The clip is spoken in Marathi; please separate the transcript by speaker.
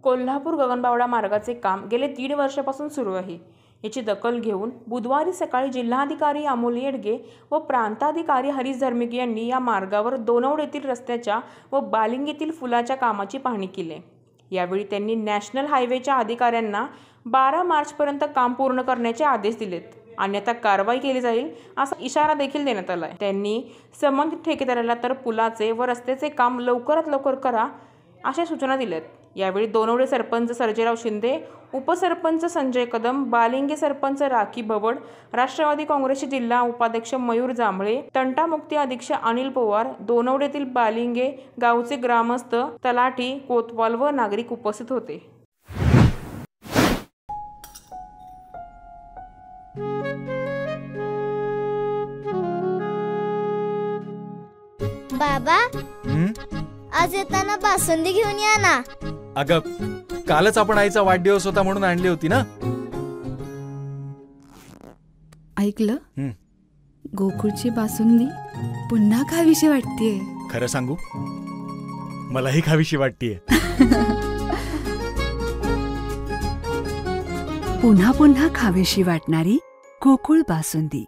Speaker 1: कोल्हापूर गगनबावडा मार्गाचे काम गेले 1.5 वर्षापासून सुरू आहे। याची दखल घेऊन बुधवारी सकाळी जिल्हाधिकारी अमोल येडगे व प्रांताधिकारी हरीश धर्मिक यांनी या मार्गावर दोनवड येथील रस्त्याच्या व बालिंग येथील पुलाच्या कामाची पाहणी केली। यावेळी त्यांनी नॅशनल हायवेच्या अधिकाऱ्यांना 12 मार्चपर्यंत काम पूर्ण करण्याचे आदेश दिलेत, अन्यथा कारवाई केली जाईल असा इशारा देखील देण्यात आला आहे। त्यांनी संबंधित ठेकेदाराला तर पुलाचे व रस्त्याचे काम लवकरात लवकर करा अशा सूचना दिल्यात। यावेळी दोनवडे सरपंच सर्जेराव शिंदे, उपसरपंच संजय कदम, बालिंगे सरपंच राखी भवड, राष्ट्रवादी काँग्रेसचे जिल्हा उपाध्यक्ष मयूर जांभळे, तंटामुक्ती अधीक्षक अनिल पवार, दोनवडेतील बालिंगे गावचे ग्रामस्थ, तलाठी, कोतवाल व नागरिक उपस्थित होते।
Speaker 2: बाबा, आज येताना बासुंदी घेऊन या ना।
Speaker 3: अगं, कालच आपण आईचा वाढदिवस होता म्हणून आणली होती ना।
Speaker 4: ऐकलं, गोकुळची बासुंदी पुन्हा खावीशी वाटतेय।
Speaker 3: खरं सांगू, मलाही खावीशी वाटतेय।
Speaker 4: पुन्हा पुन्हा खावीशी वाटणारी गोकुळ बासुंदी।